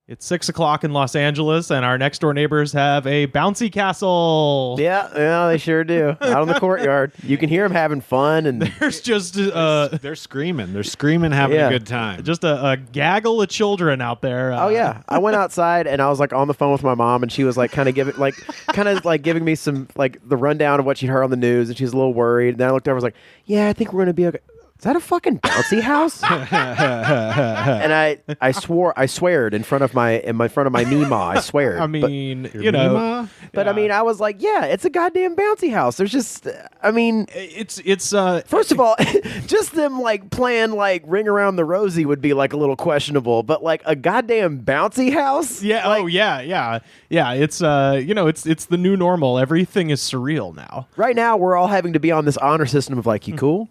It's 6 o'clock in Los Angeles, and our next door neighbors have a bouncy castle. Yeah, they sure do. Out in the courtyard, you can hear them having fun, and There's just They're screaming. They're screaming, having Yeah. a good time. just a gaggle of children out there. oh yeah, I went outside and I was like on the phone with my mom, and she was like kind of giving me some like the rundown of what she'd heard on the news, and she was a little worried. And then I looked over, I was like, yeah, I think we're gonna be okay. Is that a fucking bouncy house? And I sweared in front of my Mima. I swear. I mean, you know, Mima? But I mean, I was like, yeah, it's a goddamn bouncy house. There's just, I mean, it's first of all, just them like playing like Ring Around the Rosie would be like a little questionable, but like a goddamn bouncy house? yeah. Like, Oh yeah. It's you know, it's the new normal. Everything is surreal now. right now, we're all having to be on this honor system of like, you cool?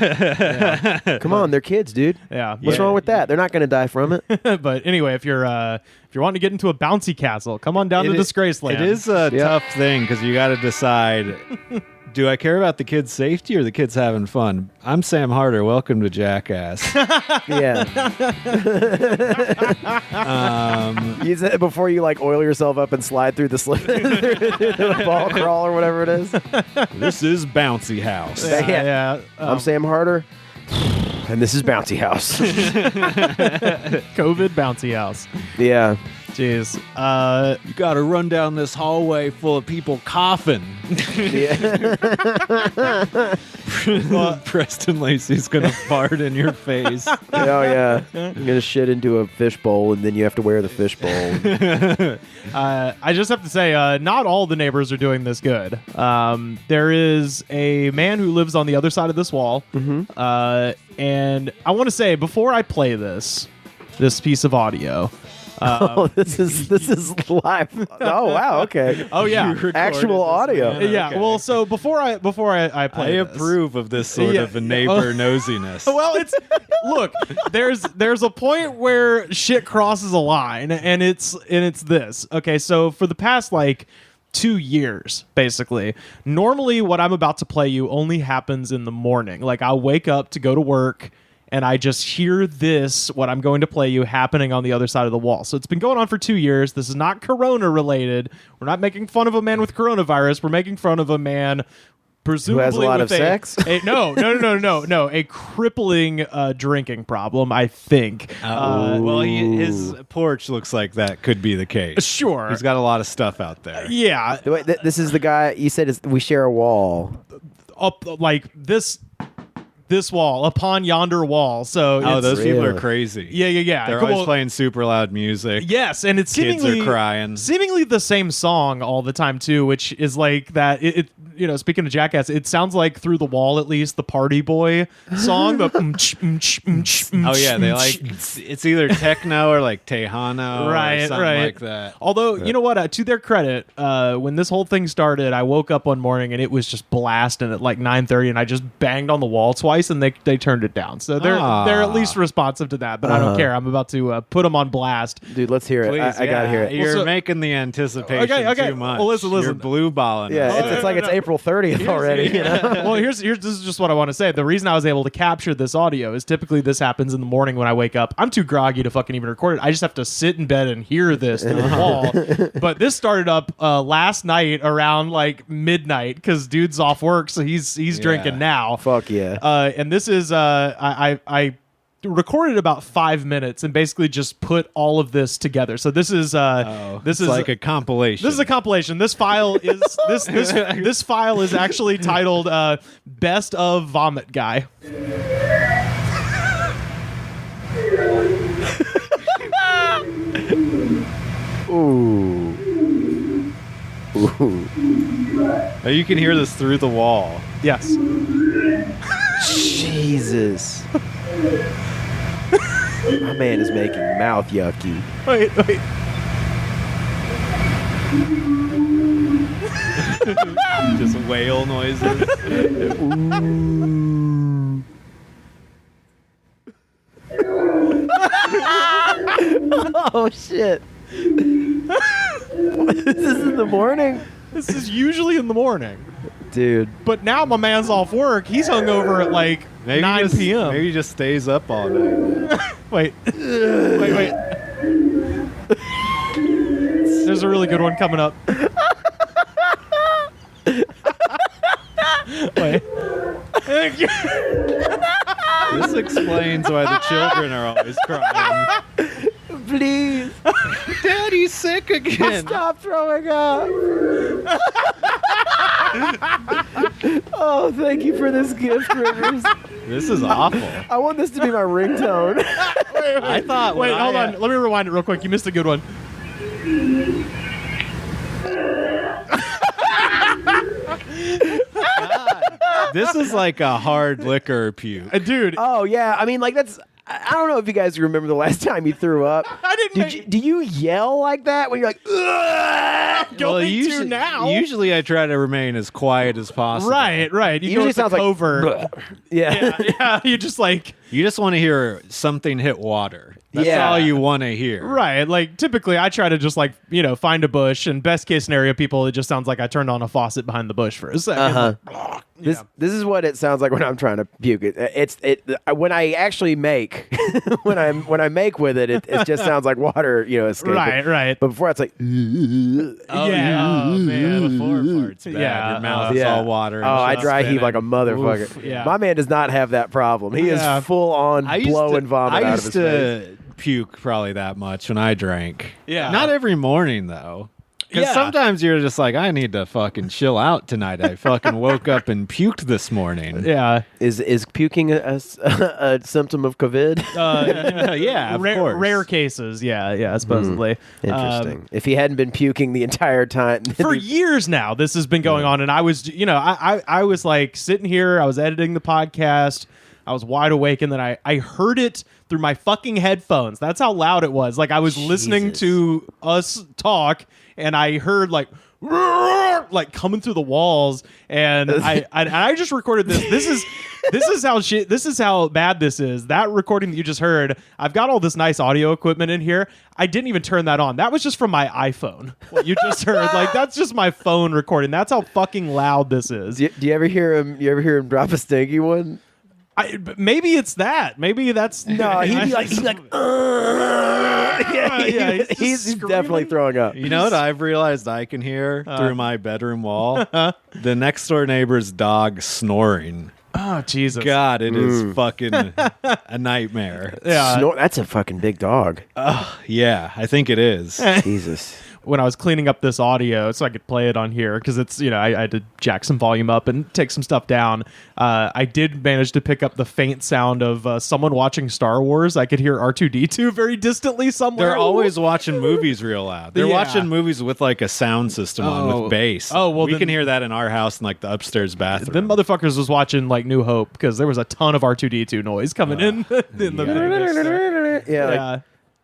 Come on, they're kids, dude. Yeah. What's wrong with that? They're not going to die from it. But anyway, if you're wanting to get into a bouncy castle, come on down to Disgrace Land. It is a tough thing because you got to decide, do I care about the kids' safety or the kids having fun? I'm Sam Harder. Welcome to Jackass. Yeah. You said before you like oil yourself up and slide through the slip, through the ball crawl or whatever it is. This is Bouncy House. Yeah. I'm Sam Harder, and this is Bouncy House. COVID bouncy house. Yeah. Jeez. You got to run down this hallway full of people coughing. Preston Lacey's going to fart in your face. Oh yeah. You're gonna shit into a fishbowl, and then you have to wear the fishbowl. I just have to say, not all the neighbors are doing this good. There is a man who lives on the other side of this wall, and I want to say before I play this piece of audio. Oh, this is live. Oh wow. Okay. Oh yeah, Actual audio. yeah. Okay. Well, so before I play, I this. approve of this sort Yeah. of a neighbor nosiness. Well, it's look. There's a point where shit crosses a line, and it's this. Okay, so for the past like 2 years, basically, normally what I'm about to play you only happens in the morning. Like I'll wake up to go to work, and I just hear this, what I'm going to play you, happening on the other side of the wall. So it's been going on for 2 years. This is not Corona related. We're not making fun of a man with coronavirus. We're making fun of a man presumably Who has a lot with of sex? No. A crippling drinking problem, I think. Well, his porch looks like that could be the case. Sure. He's got a lot of stuff out there. Yeah. Wait, this is the guy you said we share a wall. Up like this wall, upon yonder wall. So Oh, it's, those people are Really? crazy. yeah. They're Come always on. playing super loud music. Yes, and it's Kids seemingly are crying. seemingly the same song all the time too, which is like that. It you know, speaking of Jackass, it sounds like Through the Wall, at least the Party Boy song. The Oh yeah, they like it's either techno or like Tejano or something like that. Although you know what, to their credit, when this whole thing started, I woke up one morning and it was just blasting at like 9:30, and I just banged on the wall twice, and they turned it down. So they're at least responsive to that. But I don't care. I'm about to put them on blast. Dude, let's hear it. Please, I gotta hear it. You're Well, so- making the anticipation Okay. too much. Well, listen. You're blue balling. Yeah, us. it's like it's April 30th already. You know? Well, here's this is just what I want to say. The reason I was able to capture this audio is typically this happens in the morning when I wake up. I'm too groggy to fucking even record it. I just have to sit in bed and hear this through the wall. But this started up last night around like midnight because dude's off work, so he's drinking now. Fuck yeah. And this is I recorded about 5 minutes and basically just put all of this together. So this is It's like a compilation. this is a compilation. This file is this file is actually titled "Best of Vomit Guy." Ooh. Oh, you can hear this through the wall. Yes. Jesus. My man is making mouth yucky. Wait. Just whale noises. Oh shit. This is in the morning? This is usually in the morning. Dude. But now my man's off work. He's hungover at like 9 just, p.m. Maybe he just stays up all night. Wait. a really good one coming up. Wait. This explains why the children are always crying. Please Daddy's sick again. stop throwing up. Oh, thank you for this gift, Rivers. This is awful. I want this to be my ringtone. I thought. Wait, hold on. Let me rewind it real quick. You missed a good one. This is like a hard liquor puke. Dude, Oh yeah, I mean, like that's. I don't know if you guys remember the last time you threw up. I didn't. Do you yell like that when you're like? Ugh? Going to now. Usually I try to remain as quiet as possible. Right. You Usually go sounds with like covert. "Bleh." Yeah. Yeah. You just like. You just want to hear something hit water. That's Yeah. all you want to hear. Right, like typically I try to just like, find a bush, and best case scenario, people, it just sounds like I turned on a faucet behind the bush for a second. This is what it sounds like when I'm trying to puke. It when I actually make when I make with it, it just sounds like water, escaping. Right. But before it's like, Oh, Yeah. Oh, man. The forepart's bad. Yeah. Your mouth is all water. Oh, I and dry heave spinning. like a motherfucker. Oof, yeah. My man does not have that problem. He Yeah. is full on I used blow to- and vomit I out of used his to face. puke probably that much when I drank. Yeah. Not every morning, though. Because Yeah. sometimes you're just like, I need to fucking chill out tonight. I fucking woke up and puked this morning. Yeah. Is puking a symptom of COVID? Yeah, of course. Rare cases. Yeah, supposedly. Interesting. If he hadn't been puking the entire time, For years now, this has been going on, and I was, I was like sitting here, I was editing the podcast, I was wide awake, and then I heard it through my fucking headphones. That's how loud it was. Like I was listening to us talk, and I heard like coming through the walls, and I just recorded this. This is how bad this is. That recording that you just heard, I've got all this nice audio equipment in here. I didn't even turn that on. That was just from my iPhone. What you just heard, like that's just my phone recording. That's how fucking loud this is. do you ever hear him? You ever hear him drop a stinky one? Maybe it's that. Maybe that's No, he'd be like, yeah, he's definitely throwing up. You know what I've realized I can hear through my bedroom wall? The next door neighbor's dog snoring. Oh Jesus. God, it is fucking a nightmare. Yeah. That's a fucking big dog. Yeah, I think it is. Jesus. When I was cleaning up this audio so I could play it on here, because it's, I had to jack some volume up and take some stuff down. I did manage to pick up the faint sound of someone watching Star Wars. I could hear R2-D2 very distantly somewhere. They're always watching movies real loud. They're Yeah. watching movies with like a sound system on with bass. Oh, well, we then- can hear that in our house in like the upstairs bathroom. Them motherfuckers was watching like New Hope, because there was a ton of R2-D2 noise coming in the Yeah.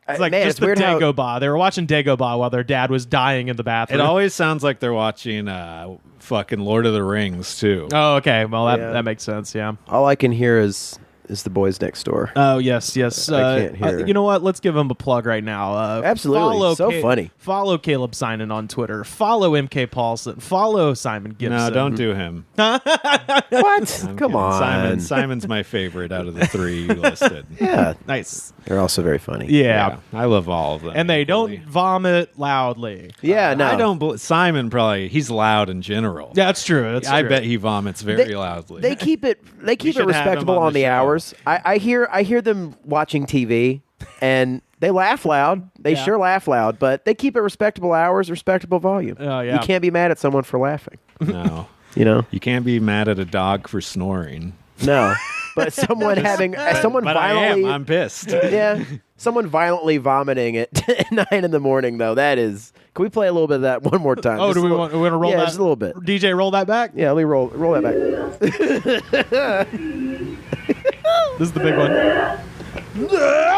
It's like man, just it's the weird how- Dagobah. They were watching Dagobah while their dad was dying in the It bathroom. always sounds like they're watching fucking Lord of the Rings too. Oh, okay. Well, Yeah. that makes sense. Yeah. All I can hear is the boys next door. Oh yes. I can't hear. You know what? Let's give him a plug right now. Absolutely. So funny. Follow Caleb Simon on Twitter. Follow MK Paulson. Follow Simon Gibson. No, don't do him. What? I'm Come kidding. on. Simon's my favorite out of the three you listed. Yeah, Nice. they're also very funny. Yeah. I love all of them. And they equally. don't vomit loudly. Yeah, no. I don't. Simon probably he's loud in general. Yeah, that's true. I bet he vomits very loudly. They keep it. They keep should it have him respectable on on the the show. hours. I hear them watching TV, and they laugh loud. They Yeah. sure laugh loud, but they keep it respectable hours, respectable volume. Oh, yeah. You can't be mad at someone for laughing. No, You know, you can't be mad at a dog for snoring. no. But someone someone But violently, I'm pissed. yeah, someone violently vomiting at 9 in the morning though. That is. Can we play a little bit of that one more time? Oh, Just do we a want to roll yeah, that? just a little bit. DJ, roll that back. Yeah, let me roll that back. This is the big one.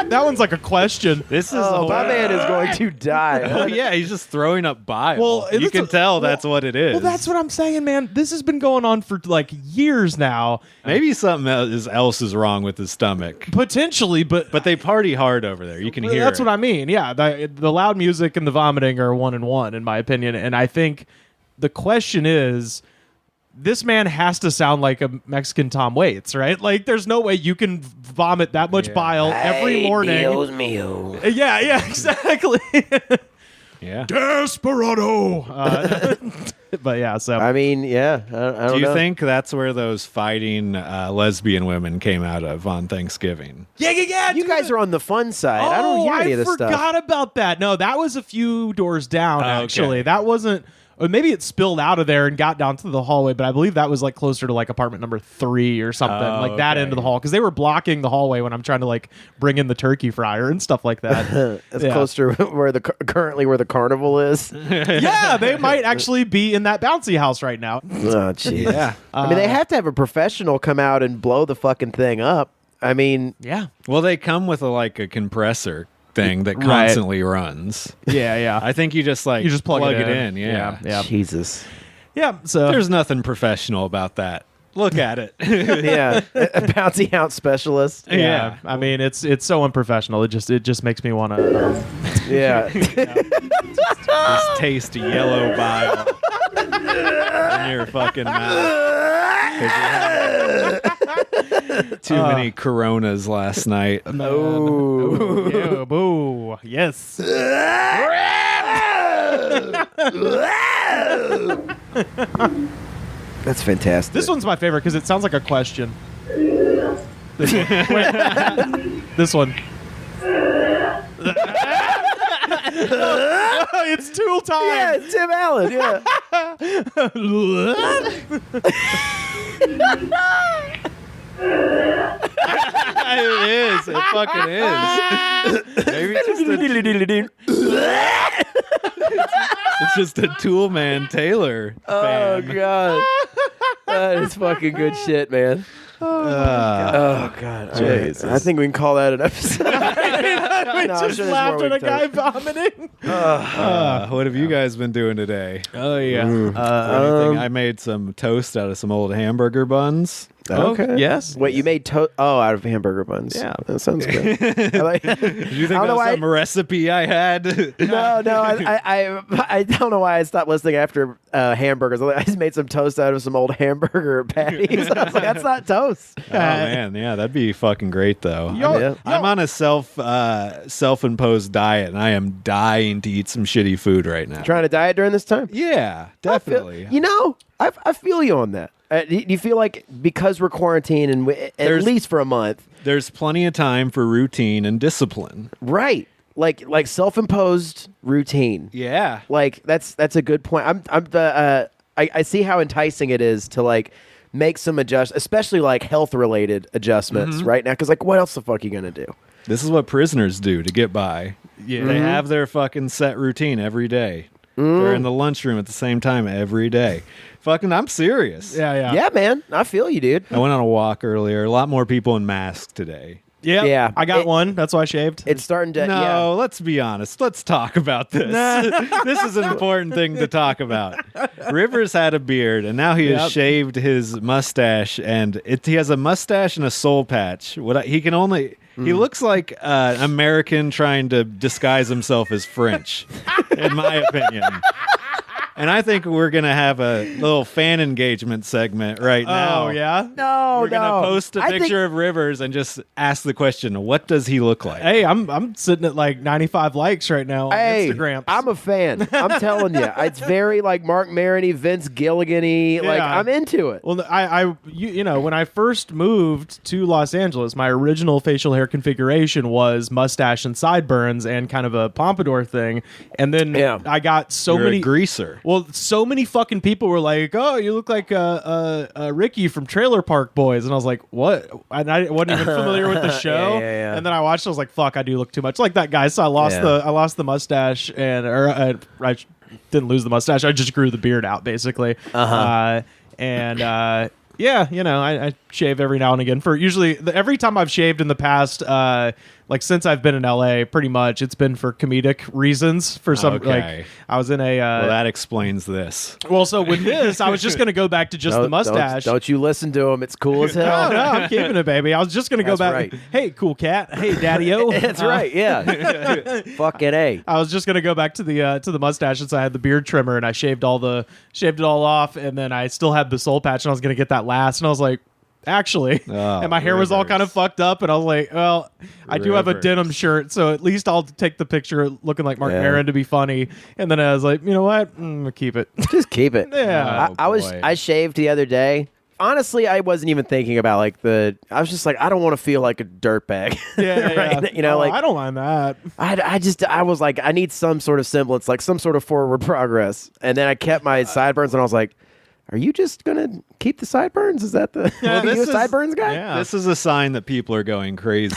That one's like a question. This is Oh, my man is going to Oh die. yeah, he's just throwing up bile. Well, you it's can a- tell that's what it is. Well, that's what I'm saying, man. This has been going on for like years now. Maybe something else is wrong with his stomach. Potentially, but But they party hard over there. You can hear. that's it. what I mean. Yeah, the loud music and the vomiting are 1 and 1 in my opinion. And I think the question is, this man has to sound like a Mexican Tom Waits, right? Like, there's no way you can vomit that much Yeah. bile every morning. mío. Yeah, exactly. Yeah. Desperado. But yeah, so I mean, yeah. I don't Do you know. think that's where those fighting lesbian women came out of on Thanksgiving? yeah. You dude. guys are on the fun side? I don't hear any of this stuff. I forgot about that. No, that was a few doors down. Okay. Actually, that wasn't. Or maybe it spilled out of there and got down to the hallway, but I believe that was like closer to like apartment number 3 or something, like that okay. end of the hall, because they were blocking the hallway when I'm trying to like bring in the turkey fryer and stuff like that. It's Yeah. close to where currently where the carnival is. Yeah, they might actually be in that bouncy house right now. Oh, jeez. Yeah. I mean, they have to have a professional come out and blow the fucking thing up. I mean, Yeah, Well, they come with a compressor thing that Right. constantly runs. yeah. I think you just You just plug it in. Yeah. yeah. Jesus. Yeah, so There's nothing professional about that. Look at it. Yeah, a bouncy house specialist. yeah. I mean, it's so unprofessional. It just makes me want to. Yeah. Just taste yellow bile in your fucking mouth. 'Cause you had too many Coronas last night. Oh. Yeah, boo. Yes. That's fantastic. This one's my favorite because it sounds like a question. This one. Wait. This one. It's Tool time. Yeah, it's Tim Allen. Yeah. It is. It fucking is. Maybe it's just a Tool Man Taylor Oh fan. God. That is fucking good shit, man. Oh God. All right. Jesus. I think we can call that an episode. We No, I'm just sure there's laughed more at a we can guy talk. vomiting. What have you guys been doing today? Oh yeah. Anything? I made some toast out of some old hamburger buns. Okay. Yes. Wait, you made out of hamburger buns. Yeah. That sounds good. I like- Did you think I don't that know was why- some recipe I had? No, I don't know why I stopped listening after hamburgers. I just made some toast out of some old hamburger patties. I was like, that's not toast. Oh man, yeah, that'd be fucking great though. Yeah. I'm on a self-imposed diet, and I am dying to eat some shitty food right now. Trying to diet during this time? Yeah, definitely. I feel you on that. Do you feel like because we're quarantined and at There's- least for a month, There's plenty of time for routine and discipline. right? Like self-imposed routine. Yeah. Like that's a good point. I see how enticing it is to like make some adjustments, especially like health related adjustments right now. Because like, what else the fuck are you gonna do? This is what prisoners do to get by. Yeah. They have their fucking set routine every day. They're in the lunchroom at the same time every day. Fucking, I'm serious. Yeah. Yeah, man, I feel you, dude. I went on a walk earlier. A lot more people in masks today. Yeah. I got one. That's why I shaved. It's starting to. No, Yeah. let's be honest. Let's talk about this. This is an important thing to talk about. Rivers had a beard, and now he has Yep. shaved his mustache, and he has a mustache and a soul patch. He looks like an American trying to disguise himself as French, in my opinion. And I think we're going to have a little fan engagement segment right now. Oh yeah. No, We're going no. to post a I think- picture of Rivers and just ask the question, what does he look like? Hey, I'm sitting at like 95 likes right now on Hey, Instagram. I'm a fan. I'm telling you, it's very like Mark Maroney, Vince Gilligan-y. Like Yeah. I'm into it. Well, you know, when I first moved to Los Angeles, my original facial hair configuration was mustache and sideburns and kind of a pompadour thing. And then Yeah. I got so You're many a greaser. Well, so many fucking people were like, "Oh, you look like Ricky from Trailer Park Boys," and I was like, "What?" And I wasn't even familiar with the show. yeah. And then I watched. I was like, "Fuck, I do look too much like that guy." So I lost Yeah. I lost the mustache, and I didn't lose the mustache. I just grew the beard out, basically. Yeah, you know, I shave every now and again. For usually, every time I've shaved in the past, like since I've been in LA, pretty much it's been for comedic reasons. For some, Okay. like I was in a Well, that explains this. so with this, I was just going to go back to just the mustache. Don't you listen to him? It's cool as hell. No, I'm keeping it, baby. I was just going to go That's back. right. Hey, cool cat. Hey, daddy-o. That's right. Yeah. Fucking A. I was just going to go back to the mustache since I had the beard trimmer and I shaved it all off, and then I still had the soul patch and I was going to get that last, and I was like, actually. Oh, And my hair was all kind of Rivers. fucked up, and I was like, well, I do have a Rivers. denim shirt, so at least I'll take the picture looking like Mark Yeah. Maron to be funny. And then I was like, you know what? I'll keep it. Just keep it. Yeah. Oh, I shaved the other day. Honestly, I wasn't even thinking about like I was just like, I don't want to feel like a dirtbag. Yeah, Right? yeah. You know, Oh, like I don't mind that. I was like, I need some sort of semblance, like some sort of forward progress. And then I kept my sideburns, and I was like, are you just gonna keep the sideburns? Is that the Yeah, are you a this is- sideburns guy? Yeah. This is a sign that people are going crazy.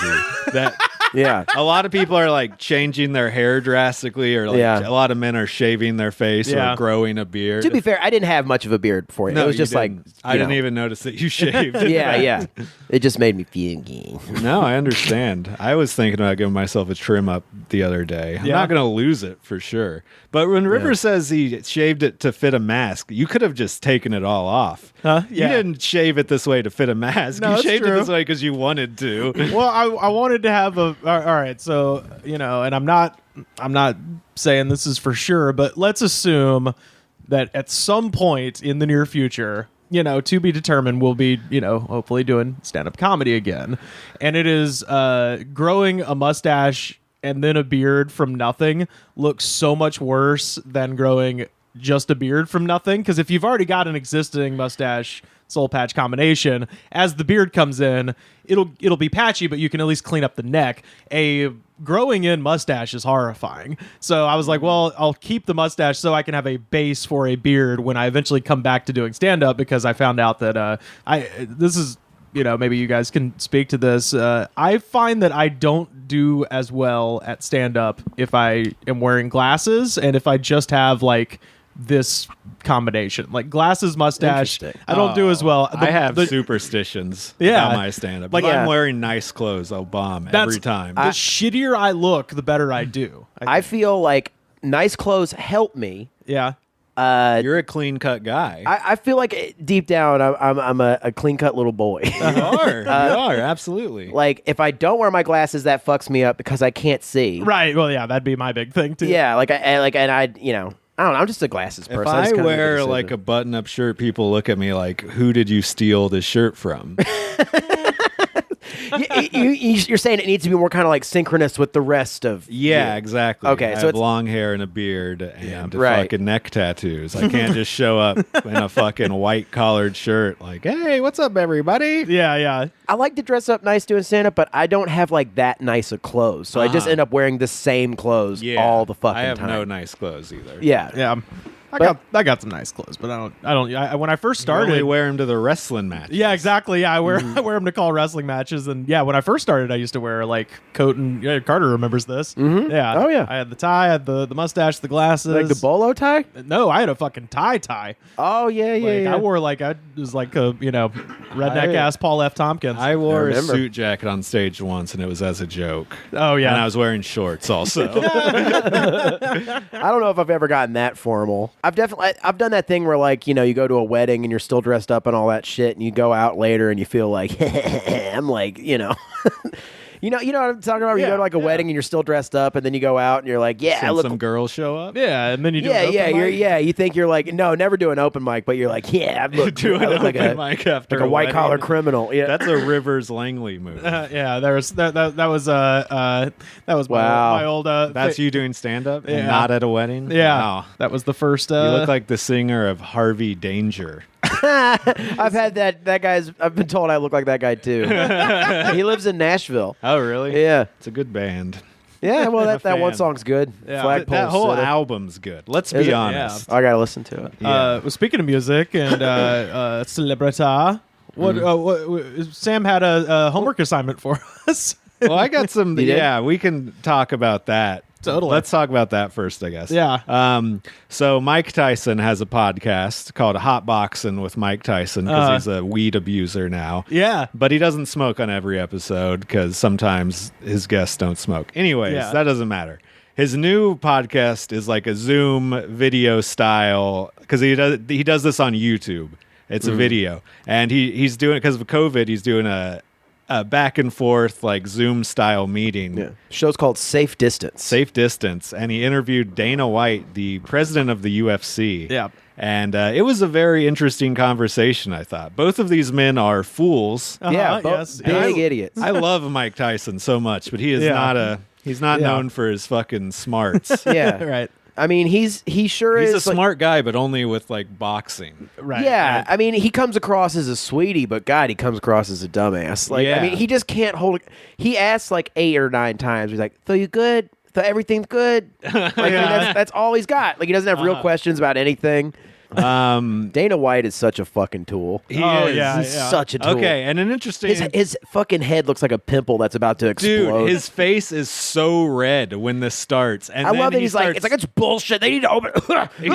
That Yeah. a lot of people are like changing their hair drastically, or like Yeah. a lot of men are shaving their face Yeah. or growing a beard. To be fair, I didn't have much of a beard before. no, It was you just like didn't. I didn't even notice that you shaved. Yeah, yeah. It just made me feel gay. No, I understand. I was thinking about giving myself a trim up the other day. I'm Yeah. not going to lose it for sure. But when Rivers says he shaved it to fit a mask, you could have just taken it all off. Huh? Yeah. You didn't shave it this way to fit a mask. No, you it's shaved true. it this way because you wanted to. Well, I wanted to have a all right, so and I'm not saying this is for sure, but let's assume that at some point in the near future, to be determined, we'll be hopefully doing stand-up comedy again, and it is growing a mustache and then a beard from nothing looks so much worse than growing just a beard from nothing, because if you've already got an existing mustache soul patch combination, as the beard comes in, it'll be patchy, but you can at least clean up the neck. A growing in mustache is horrifying. So I was like, well, I'll keep the mustache so I can have a base for a beard when I eventually come back to doing stand up, because I found out that this is maybe you guys can speak to this. I find that I don't do as well at stand up if I am wearing glasses and if I just have like this combination, like glasses, mustache. Interesting. I don't do as well. I have superstitions Yeah. about my stand-up. Like, If yeah. I'm wearing nice clothes, I'll bomb every time. The shittier I look, the better I do. I feel like nice clothes help me. Yeah. You're a clean-cut guy. I feel like deep down, I'm a clean cut little boy. you are, absolutely. Like if I don't wear my glasses, that fucks me up because I can't see. Right. Well, yeah, that'd be my big thing too. Yeah, I don't know. I'm just a glasses If person. I just kinda make wear decision. like a button-up shirt, people look at me like, who did you steal this shirt from? You're saying it needs to be more kind of like synchronous with the rest of. Yeah, exactly. Okay, I so have it's- long hair and a beard and Right. fucking neck tattoos. I can't just show up in a fucking white collared shirt like, hey, what's up, everybody? Yeah. Yeah. I like to dress up nice doing stand up, but I don't have like that nice of clothes, so I just end up wearing the same clothes all the fucking I have time. no nice clothes either. Yeah, Yeah. I got some nice clothes, but when I first You only started. wear them to the wrestling match. Yeah, exactly. Yeah, I wear Mm-hmm. I wear them to call wrestling matches, and yeah, when I first started, I used to wear like coat and Carter remembers this. Mm-hmm. Yeah. Oh, yeah. I had the tie, I had the mustache, the glasses. like the bolo tie. No, I had a fucking tie. Oh yeah, yeah, Like yeah. I wore like I was like a redneck ass Paul F. Tompkins. I wore a remember. suit jacket on stage once, and it was as a joke. oh yeah. And I was wearing shorts also. I don't know if I've ever gotten that formal. I've done that thing where like you go to a wedding and you're still dressed up and all that shit, and you go out later and you feel like I'm like you know what I'm talking about. You Yeah, go to like a wedding and you're still dressed up, and then you go out and you're like, yeah, I And look. some girls show up. yeah, and then you do Yeah, an open yeah, mic. you think you're like, no, never do an open mic, but you're like, yeah, I look, Doing I look like open a mic after like a white collar wedding. criminal. Yeah, That's a Rivers Langley move. Yeah, there was that was Wow. my old That's fa- you doing stand up Yeah. and not at a wedding? Yeah, Wow. that was the first. You look like the singer of Harvey Danger. I've had that guy's. I've been told I look like that guy too. He lives in Nashville. Oh, really? Yeah, It's a good band. yeah. Well, I'm a that one fan. song's good. Yeah. Flagpole That whole Sitta. album's good. Let's Is be it? honest. I gotta listen to it. Well, speaking of music and celebrita, what Sam had a homework assignment for us. Well, I got some. You did? Yeah, we can talk about that. Totally. Let's talk about that first, I guess. Yeah. So Mike Tyson has a podcast called Hot Boxing with Mike Tyson because he's a weed abuser now. Yeah. But he doesn't smoke on every episode because sometimes his guests don't smoke. Anyways, Yeah. that doesn't matter. His new podcast is like a Zoom video style because he does this on YouTube. It's a video, and he's doing it because of COVID. He's doing a back and forth like Zoom style meeting. Yeah. Show's called Safe Distance. Safe Distance, and he interviewed Dana White, the president of the UFC. Yeah. And it was a very interesting conversation, I thought. Both of these men are fools. Yeah, yes. big idiots. I love Mike Tyson so much, but he is Yeah. he's not Yeah. known for his fucking smarts. Yeah, Right. I mean, he sure He's is a like- smart guy, but only with like boxing. Right. Yeah, right. I mean, he comes across as a sweetie, but God, he comes across as a dumbass. Like, Yeah. I mean, he just can't hold. He asks like 8 or 9 times. He's like, "So you good? So everything's good?" Like, I mean, that's all he's got. Like, he doesn't have real questions about anything. Dana White is such a fucking tool. He Oh, is. yeah. He's such a tool. Okay, and an interesting His fucking head looks like a pimple that's about to explode. dude. His face is so red when this starts, and I then love that he he's like, starts- it's like it's bullshit. They need to open. he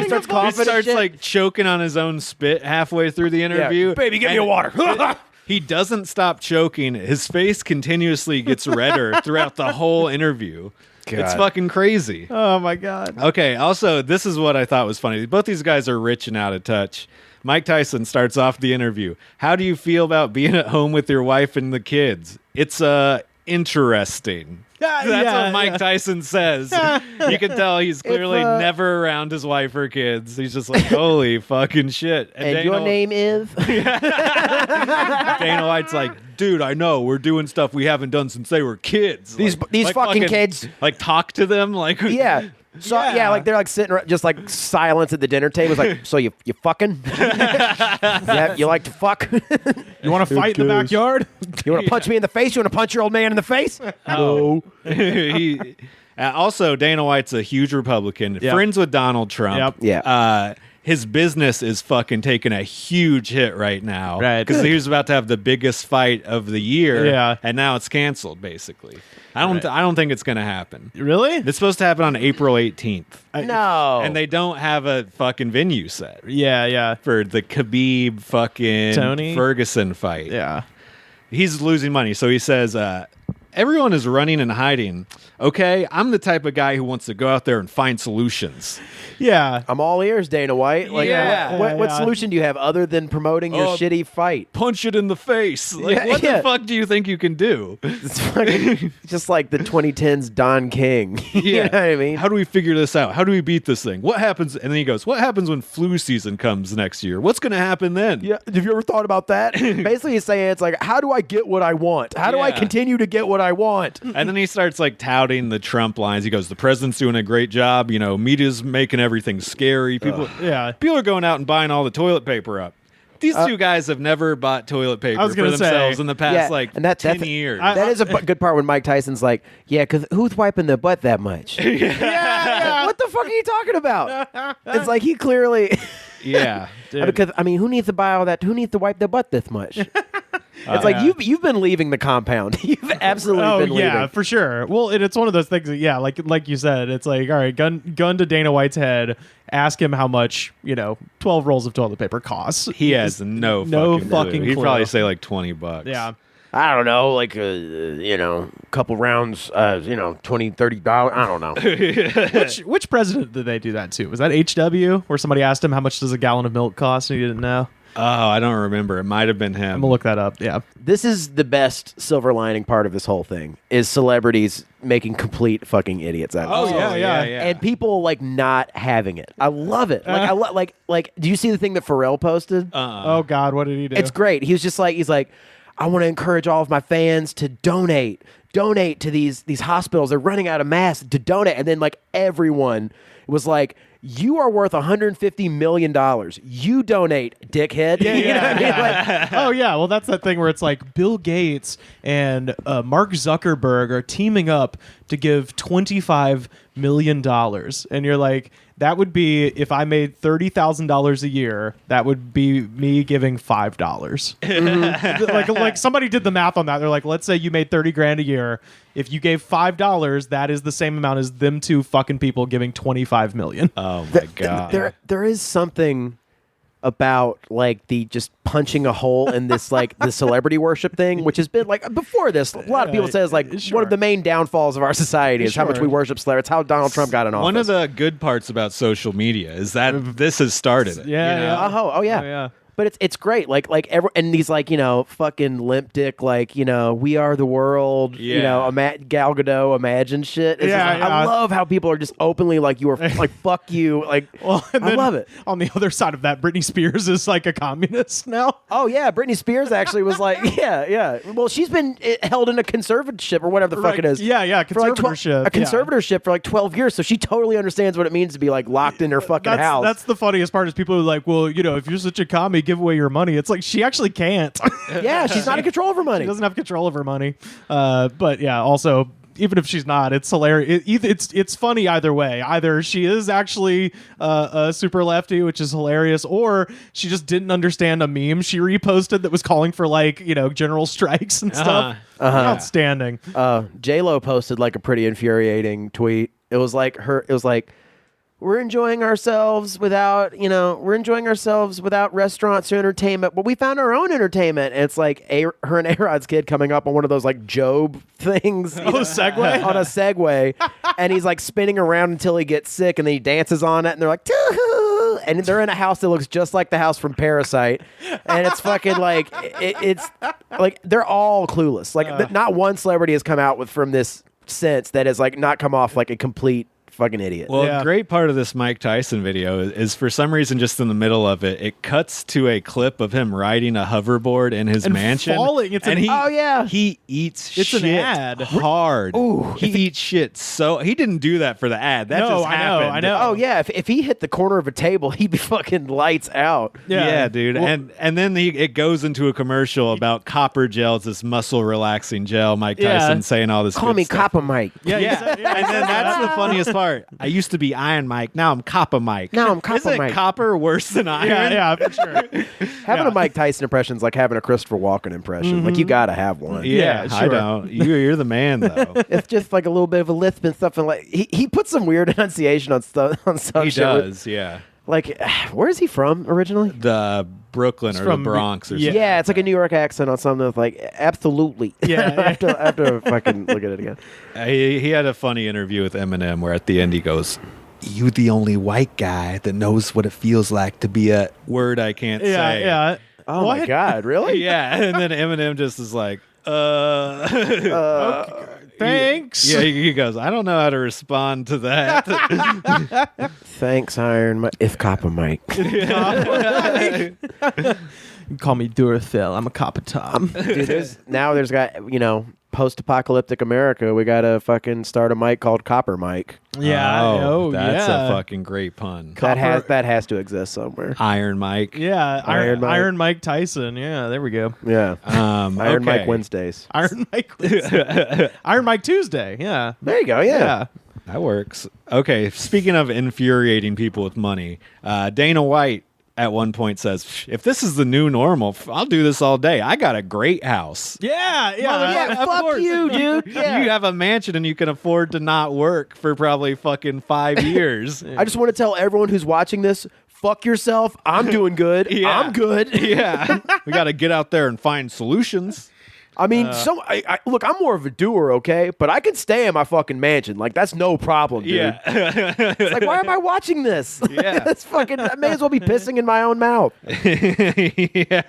starts coughing and starts shit. like choking on his own spit halfway through the interview. Baby, give me And a water. He doesn't stop choking. His face continuously gets redder throughout the whole interview. It's God. fucking crazy. Oh my God. Okay, also, this is what I thought was funny. Both these guys are rich and out of touch. Mike Tyson starts off the interview. How do you feel about being at home with your wife and the kids? It's interesting. That's what Mike Tyson says. You can tell he's clearly never around his wife or kids. He's just like, holy fucking shit. And your name is? Dana White's like, dude, I know we're doing stuff we haven't done since they were kids. These fucking kids. Like talk to them. Like Yeah. So yeah, like they're like sitting just like silence at the dinner table. It's like, so you fucking? Yeah, you like to fuck? You want to fight in the backyard? You want to punch me in the face? You want to punch your old man in the face? No. Also, Dana White's a huge Republican, Yep. friends with Donald Trump. Yep. Yeah. His business is fucking taking a huge hit right now. Right. Because he was about to have the biggest fight of the year. Yeah. And now it's canceled, basically. I don't think it's going to happen. Really? It's supposed to happen on April 18th. No. And they don't have a fucking venue set Yeah. for the Khabib fucking Tony? Ferguson fight. Yeah. He's losing money. So he says, everyone is running and hiding. Okay, I'm the type of guy who wants to go out there and find solutions. Yeah. I'm all ears, Dana White. Like, Yeah. what Yeah. solution do you have other than promoting your shitty fight? Punch it in the face. Like, Yeah, what yeah. the fuck do you think you can do? It's fucking just like the 2010s Don King. You know what I mean? How do we figure this out? How do we beat this thing? What happens? And then he goes, what happens when flu season comes next year? What's going to happen then? Yeah, have you ever thought about that? Basically, he's saying it's like, how do I get what I want? How do I Yeah. continue to get what I want? And then he starts like touting the Trump lines. He goes, the president's doing a great job. You know, media's making everything scary. People are going out and buying all the toilet paper up. These two guys have never bought toilet paper was for gonna say, themselves in the past and that's 10 years. That is a good part when Mike Tyson's like, yeah, because who's wiping their butt that much? What the fuck are you talking about? It's like he clearly. yeah. Because I mean, who needs to buy all that? Who needs to wipe their butt this much? It's like you've been leaving the compound. You've absolutely been leaving. For sure. Well, it's one of those things that, like you said, it's like, all right, gun to Dana White's head, ask him how much, 12 rolls of toilet paper costs. He has no fucking He'd clue. probably say like $20. Yeah. I don't know, like a couple rounds, $20, $30. I don't know. Which president did they do that to? Was that HW, where somebody asked him how much does a gallon of milk cost and he didn't know? Oh, I don't remember. It might have been him. I'm gonna look that up. Yeah. This is the best silver lining part of this whole thing is celebrities making complete fucking idiots out of Oh, themselves. yeah. And people like not having it. I love it. Like do you see the thing that Pharrell posted? Oh God, what did he do? It's great. He's like, I want to encourage all of my fans to donate to these hospitals. They're running out of masks to donate. And then like everyone was like, you are worth $150 million. You donate, dickhead. Yeah, You know what I mean? yeah. Like, Oh yeah, well that's that thing where it's like Bill Gates and Mark Zuckerberg are teaming up to give $25 million, and you're like, that would be if I made $30,000 a year. That would be me giving $5. Like somebody did the math on that. They're like, let's say you made 30 grand a year. If you gave $5, that is the same amount as them two fucking people giving 25 million. Oh my god. there is something about like the just punching a hole in this like the celebrity worship thing, which has been like before this. A lot of people say it's like one of the main downfalls of our society is how much we worship celebrities. It's how Donald Trump got in office. One of the good parts about social media is that this has started it. Yeah, you know? yeah. Oh yeah. Oh, yeah. But it's great. And these fucking limp dick we are the world. Yeah. Gal Gadot imagine shit. It's just I love how people are just openly like you are like fuck you. Like I love it. On the other side of that, Britney Spears is like a communist now. Oh yeah, Britney Spears actually was like yeah. Well, she's been held in a conservatorship or whatever the fuck it is. Yeah, conservatorship. A conservatorship for like 12 years, so she totally understands what it means to be like locked in her fucking house. That's the funniest part is people are like, well, if you're such a commie, give away your money. It's like she actually can't. Yeah, she's not in control of her money. She doesn't have control of her money. But yeah, also, even if she's not, it's hilarious. It's funny either way. Either she is actually a super lefty, which is hilarious, or she just didn't understand a meme she reposted that was calling for general strikes and stuff. Outstanding. J-Lo posted like a pretty infuriating tweet. It was like we're enjoying ourselves without restaurants or entertainment, but we found our own entertainment. And it's like her and A-Rod's kid coming up on one of those like Job things. On a Segway. And he's like spinning around until he gets sick and then he dances on it and they're like, "Too-hoo!" And they're in a house that looks just like the house from Parasite. And it's fucking like, it's like they're all clueless. Like not one celebrity has come out from this sense that has like not come off like a complete fucking idiot. Well, a great part of this Mike Tyson video is for some reason just in the middle of it, it cuts to a clip of him riding a hoverboard in his mansion. Falling. He eats it's shit an ad. hard. Ooh, he eats shit so he didn't do that for the ad. That just happened. I know. Oh yeah, if he hit the corner of a table, he'd be fucking lights out. Yeah, dude. Well, and then it goes into a commercial about copper gels, this muscle relaxing gel. Mike Tyson saying all this. Call me stuff. Copper Mike. Yeah. And then that's the funniest part. I used to be Iron Mike. Now I'm Copper Mike. Isn't Isn't copper worse than iron? Yeah, for sure. Having a Mike Tyson impression is like having a Christopher Walken impression. Like you gotta have one. Yeah, sure. I don't. You're the man though. It's just like a little bit of a lisp and stuff. And like he puts some weird enunciation on stuff. On some He shit. does, yeah. Like, where is he from originally? The Brooklyn or from the Bronx or yeah. something. Yeah, it's like a New York accent on something that's like absolutely. Yeah. I have to fucking look at it again. He had a funny interview with Eminem where at the end he goes, "You the only white guy that knows what it feels like to be a word I can't say." Yeah. Oh What? my god, really? Yeah, and then Eminem just is like, Thanks. Yeah, he goes, "I don't know how to respond to that." Thanks, Iron Mike. If Copper Mike. You call me Duracell. I'm a copper Tom. Dude, there's got, post-apocalyptic America. We got to fucking start a mic called Copper Mike. Yeah. That's yeah. a fucking great pun. That has to exist somewhere. Iron Mike. Yeah, Iron Mike. Iron Mike Tyson. Yeah, there we go. Yeah. Iron okay. Mike Wednesdays. Iron Mike. Iron Mike Tuesday. Yeah. There you go. Yeah. That works. Okay, speaking of infuriating people with money, Dana White at one point says, "If this is the new normal, I'll do this all day. I got a great house." Yeah. Of Fuck course. you, dude. Yeah. You have a mansion and you can afford to not work for probably fucking 5 years. I just want to tell everyone who's watching this, fuck yourself. I'm doing good. Yeah. I'm good. Yeah. We got to get out there and find solutions. I mean, look, I'm more of a doer, okay? But I can stay in my fuking mansion. Like, that's no problem, dude. Yeah. It's like, why am I watching this? Yeah. That's fucking, I may as well be pissing in my own mouth. Yeah.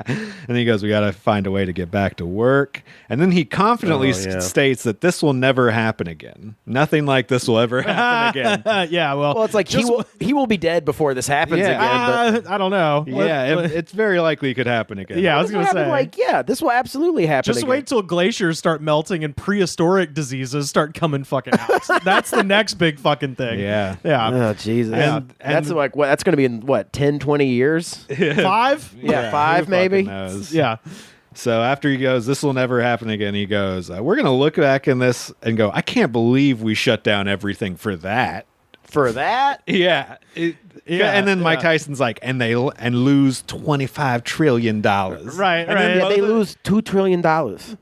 And he goes, "We got to find a way to get back to work." And then he confidently states that this will never happen again. Nothing like this will ever happen again. Yeah. Well, it's like he will be dead before this happens again. But I don't know. Yeah, it's very likely it could happen again. Yeah, I was this will going to happen, say. this will absolutely happen Just again. wait till glaciers start melting and prehistoric diseases start coming fucking out. That's the next big fucking thing. Yeah. Yeah. Oh, Jesus. And- That's like, what? That's going to be in, 10, 20 years? 5? Yeah, 5 who maybe? fucking knows? Yeah. So after he goes, "This will never happen again," he goes, "We're going to look back in this and go, I can't believe we shut down everything for that." For that? Yeah. Yeah, And then Mike yeah. Tyson's like, and lose $25 trillion. Right. And then Yeah, they lose $2 trillion.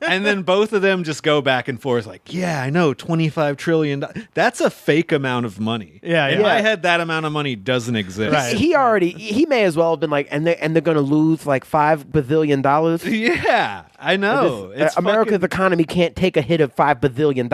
And then both of them just go back and forth like, yeah, I know, $25 trillion. That's a fake amount of money. Yeah, In yeah. my head, that amount of money doesn't exist. Right. He may as well have been like, and they're going to lose like $5 billion. Yeah, I know. It's America's fucking, economy can't take a hit of $5 billion.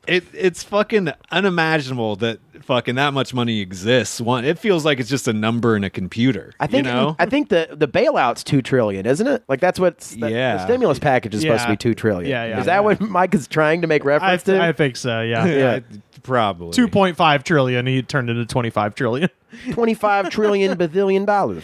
it's fucking unimaginable that fucking that much money exists. It feels like it's just a number in a computer. I think you know? I think the bailout's $2 trillion, isn't it? Like that's what the stimulus package is supposed to be $2 trillion. Yeah. Is that what Mike is trying to make reference to? I think so. Yeah. Yeah. Probably 2.5 trillion. He turned into 25 trillion. $25 trillion bazillion dollars.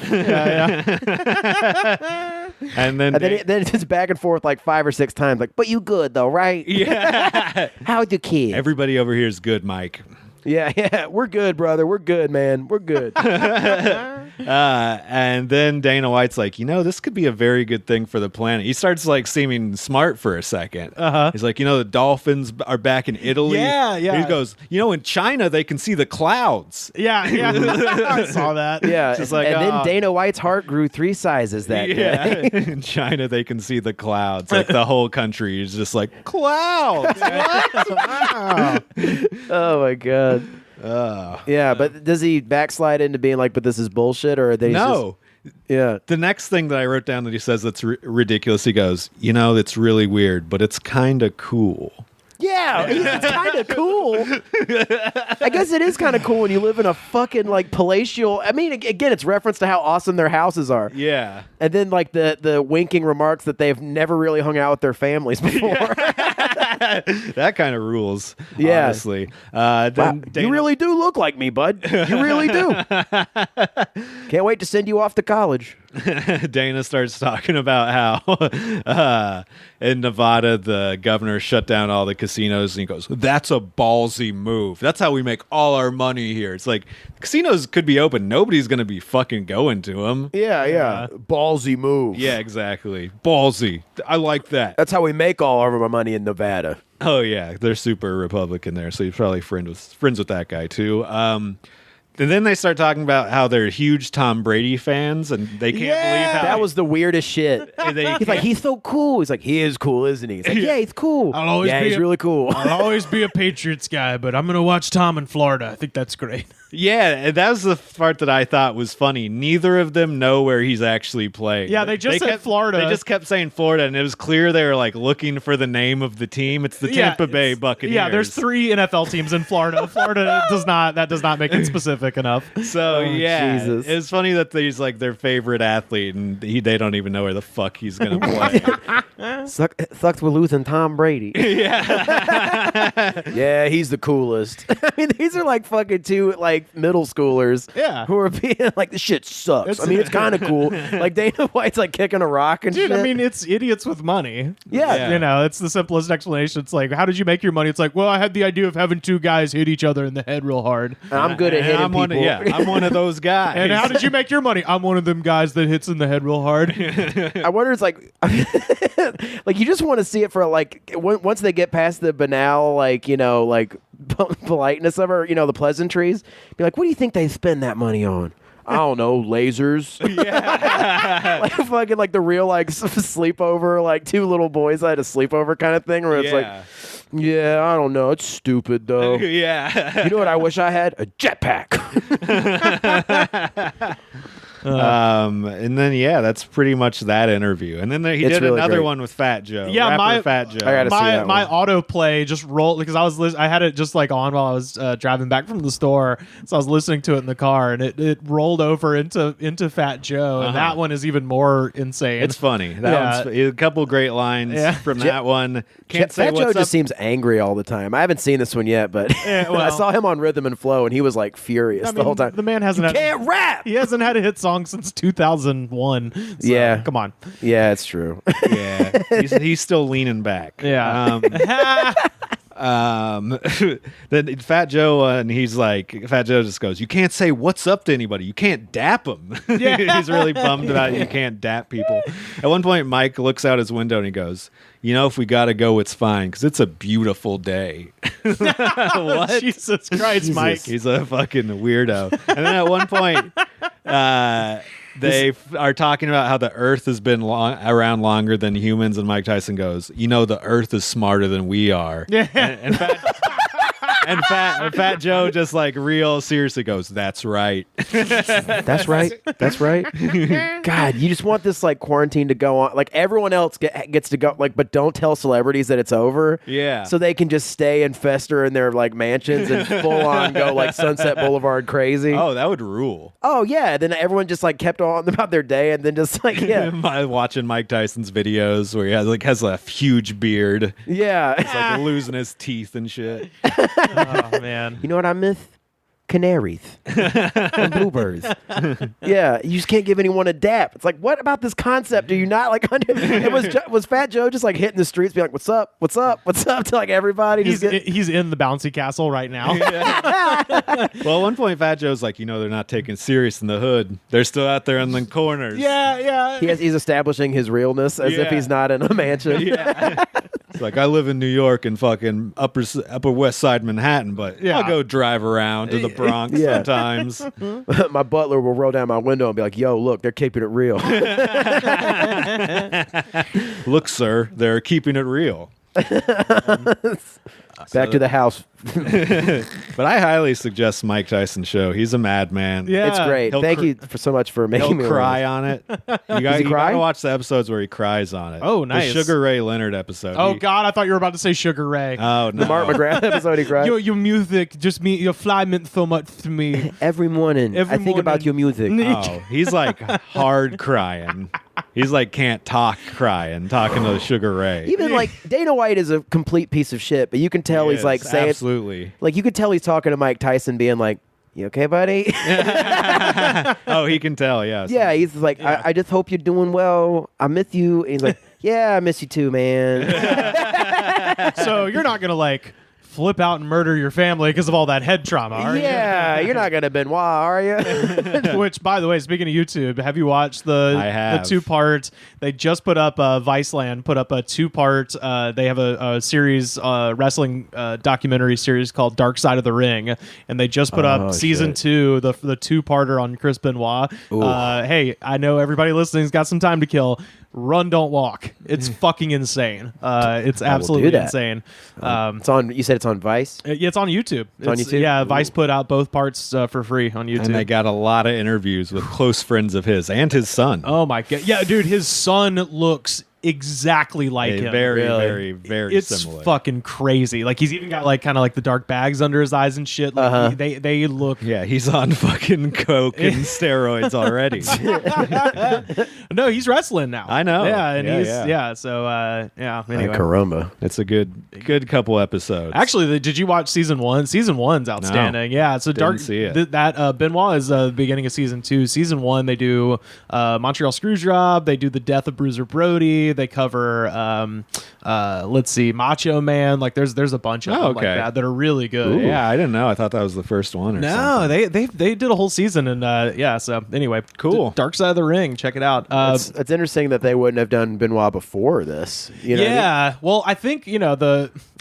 And then then it's back and forth like 5 or 6 times. Like, but you good though, right? yeah. How'd you kid? Everybody over here is good, Mike. Yeah, we're good, brother. We're good, man. We're good. And then Dana White's like, this could be a very good thing for the planet. He starts like seeming smart for a second. He's like, the dolphins are back in Italy. Yeah. He goes, in China they can see the clouds. Yeah. I saw that. Yeah, Just like, and then Dana White's heart grew 3 sizes that day. In China they can see the clouds. Like the whole country is just like clouds. Wow. Oh my god. Yeah, but does he backslide into being like, but this is bullshit, or that he's No. Yeah. The next thing that I wrote down that he says that's ridiculous, he goes, it's really weird, but it's kind of cool. Yeah, it's kind of cool. I guess it is kind of cool when you live in a fucking like palatial. I mean, again, it's reference to how awesome their houses are. Yeah. And then like the winking remarks that they've never really hung out with their families before. That kind of rules, Yeah. honestly. Wow, Then you really do look like me, bud. You really do. Can't wait to send you off to college. Dana starts talking about how in Nevada the governor shut down all the casinos, and he goes, "That's a ballsy move. That's how we make all our money here." It's like casinos could be open, nobody's going to be fucking going to them. Yeah. Ballsy move. Yeah, exactly. Ballsy. I like that. That's how we make all of our money in Nevada. Oh yeah, they're super Republican there, so he's probably friends with that guy too. And then they start talking about how they're huge Tom Brady fans, and they can't believe how That was the weirdest shit. He's like, he's so cool. He's like, he is cool, isn't he? He's like, yeah, he's cool. He's really cool. I'll always be a Patriots guy, but I'm going to watch Tom in Florida. I think that's great. Yeah, that was the part that I thought was funny. Neither of them know where he's actually playing. Yeah, they just said Florida. They just kept saying Florida, and it was clear they were like looking for the name of the team. It's the Tampa Bay Buccaneers. Yeah, there's 3 NFL teams in Florida. Florida does not make it specific enough. So Jesus. it's funny that he's like their favorite athlete, and they don't even know where the fuck he's gonna play. Sucks with losing Tom Brady. Yeah, he's the coolest. I mean, these are like fucking 2 like middle schoolers. Yeah. Who are being like, this shit sucks. I mean, it's kind of cool. Like Dana White's like kicking a rock and Dude, shit. I mean, it's idiots with money. Yeah. It's the simplest explanation. It's like, how did you make your money? It's like, well, I had the idea of having 2 guys hit each other in the head real hard. I'm good at hitting people. I'm one of those guys. And how did you make your money? I'm one of them guys that hits in the head real hard. I wonder, it's like, like you just want to see it for like once they get past the banal, like like politeness of her, the pleasantries. Be like, what do you think they spend that money on? I don't know, lasers. Yeah. Like fucking like the real like sleepover, like 2 little boys had a sleepover kind of thing where it's like, yeah, I don't know, it's stupid though. Yeah. You know what I wish I had? A jetpack. And then that's pretty much that interview. And then he did really another great. one with Fat Joe. Yeah, Rapper Fat Joe. I gotta see that my one. autoplay just rolled because I had it just like on while I was driving back from the store, so I was listening to it in the car, and it rolled over into Fat Joe, and that one is even more insane. It's funny. That one's a couple great lines from that one. Can't say Fat what's Joe up. just seems angry all the time. I haven't seen this one yet, but well. I saw him on Rhythm and Flow, and he was like furious the whole time. The man hasn't Can't rap. He hasn't had a hit song since 2001. So, Yeah. come on. Yeah, it's true. Yeah, he's still leaning back. Yeah. Then Fat Joe, and he's like, Fat Joe just goes, "You can't say what's up to anybody. You can't dap them." Yeah. He's really bummed about it. You can't dap people. At one point, Mike looks out his window and he goes, "If we gotta go, it's fine because it's a beautiful day." What? Jesus Christ, Mike. He's a fucking weirdo. And then at one point, they are talking about how the Earth has been around longer than humans, and Mike Tyson goes, "The Earth is smarter than we are." Yeah. And And Fat Joe just like real seriously goes, "That's right." That's right. That's right. God, you just want this like quarantine to go on. Like everyone else gets to go. Like, but don't tell celebrities that it's over. Yeah. So they can just stay and fester in their like mansions and full on go like Sunset Boulevard crazy. Oh, that would rule. Oh yeah. Then everyone just like kept on about their day and then just like Watching Mike Tyson's videos where he has a huge beard. Yeah. He's like losing his teeth and shit. Oh man. You know what I miss? Canaries and bluebirds. Yeah, you just can't give anyone a dap. It's like, what about this concept? Do you not like? Was Fat Joe just like hitting the streets, be like, "What's up? What's up? What's up?" to like everybody? He's in the bouncy castle right now. Well, at one point, Fat Joe's like, they're not taking serious in the hood. They're still out there in the corners. Yeah. He's establishing his realness as if he's not in a mansion. Yeah. It's like, I live in New York and fucking Upper West Side Manhattan, but I'll go drive around to the Bronx sometimes. My butler will roll down my window and be like, "Yo, look, they're keeping it real." Look, sir, they're keeping it real. Back to the house. But I highly suggest Mike Tyson's show. He's a madman. Yeah. It's great. He'll Thank you so much for making me He'll cry laugh. on it. You Does he cry? gotta watch the episodes where he cries on it. Oh, nice. The Sugar Ray Leonard episode. Oh God, I thought you were about to say Sugar Ray. Oh, no. The Mark McGrath episode, he cried. Your music just your fly meant so much to me. Every morning, Every I think about morning. your music. Oh, he's like hard crying. He's like can't talk crying, talking to Sugar Ray. Even like Dana White is a complete piece of shit, but you can tell he's like saying, absolutely. like you could tell he's talking to Mike Tyson, being like, "You okay, buddy?" Oh, he can tell. Yeah. Yeah, he's like, I just hope you're doing well. I miss you. And he's like, "Yeah, I miss you too, man." So you're not gonna like flip out and murder your family because of all that head trauma, are Yeah, you're not gonna Benoit, are you? you? Which, by the way, speaking of YouTube, have you watched the I have. the 2-part? They just put up Viceland put up a 2-part. They have a series wrestling documentary series called Dark Side of the Ring, and they just put up season 2, the 2-parter on Chris Benoit. Hey, I know everybody listening's got some time to kill. Run, don't walk. It's fucking insane. It's absolutely that. insane. It's on. You said it's on Vice. Yeah, it's on YouTube. It's on YouTube? Yeah, Vice put out both parts for free on YouTube. And they got a lot of interviews with close friends of his and his son. Oh my god! Yeah, dude, his son looks exactly like him. Very, very It's similar. fucking crazy. Like he's even got like kind of like the dark bags under his eyes and shit. Like they look. Yeah, he's on fucking coke and steroids already. No, he's wrestling now. I know. Yeah, and Yeah. So Anyway. Caramba. It's a good couple episodes. Actually, did you watch season 1? Season 1's outstanding. Yeah, so Didn't see it. that Benoit is the beginning of season 2. Season 1, they do Montreal Screwjob. They do the death of Bruiser Brody. They cover let's see, Macho Man. Like there's a bunch of them like that are really good. Yeah, I didn't know. I thought that was the first one. Or something. they did a whole season and so anyway, Cool. Dark Side of the Ring, check it out. It's interesting that they wouldn't have done Benoit before this. You know what I mean? Yeah, well, I think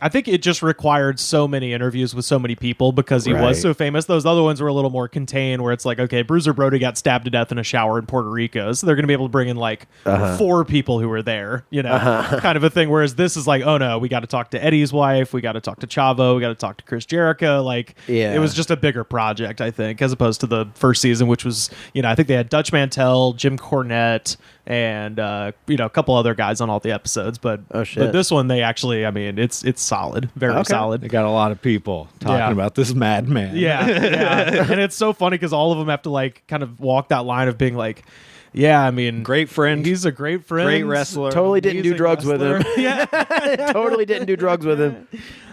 I think it just required so many interviews with so many people because he Right. was so famous. Those other ones were a little more contained, where it's like, okay, Bruiser Brody got stabbed to death in a shower in Puerto Rico, so they're going to be able to bring in like 4 people who were there, kind of a thing. Whereas this is like, oh no, we got to talk to Eddie's wife, we got to talk to Chavo, we got to talk to Chris Jericho. Like, Yeah. it was just a bigger project, I think, as opposed to the first season, which was, I think they had Dutch Mantell, Jim Cornette, and a couple other guys on all the episodes. But but this one, they actually, I mean, it's solid, very solid. They got a lot of people talking about this madman. Yeah, and it's so funny because all of them have to like kind of walk that line of being like, yeah, I mean, Great friend. He's a great friend, Great wrestler. Totally didn't He's do a drugs with him. wrestler. Yeah, Totally didn't do drugs with him.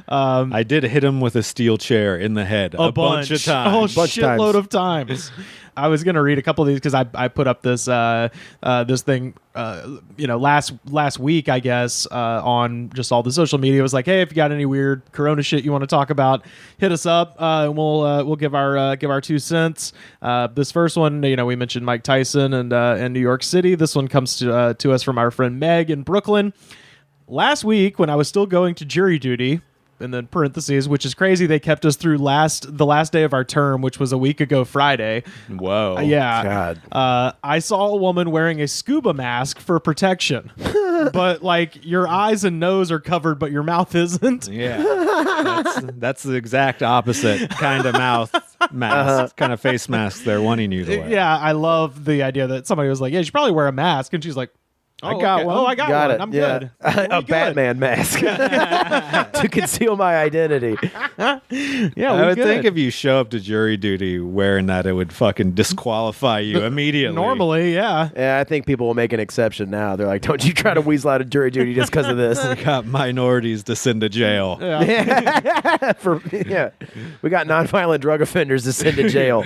I did hit him with a steel chair in the head a bunch of a whole times. shitload of times. I was gonna read a couple of these because I put up this this thing last week, I guess, on just all the social media. It was like, hey, if you got any weird Corona shit you want to talk about, hit us up and we'll give our 2 cents. This first one, we mentioned Mike Tyson and New York City. This one comes to us from our friend Meg in Brooklyn. Last week, when I was still going to jury duty, and then parentheses, which is crazy. They kept us through the last day of our term, which was a week ago Friday. Whoa. Yeah. God. I saw a woman wearing a scuba mask for protection. But like your eyes and nose are covered, but your mouth isn't. Yeah. That's the exact opposite kind of mouth mask, kind of face mask they're wanting you to wear. Yeah, I love the idea that somebody was like, "Yeah, you should probably wear a mask," and she's like, I got one. Oh, I got Got one. it. I'm yeah. good. A Batman mask to conceal my identity. Yeah, I we would good. think if you show up to jury duty wearing that, it would fucking disqualify you immediately. Normally, yeah. Yeah, I think people will make an exception now. They're like, don't you try to weasel out of jury duty just because of this. We got minorities to send to jail. Yeah. We got nonviolent drug offenders to send to jail.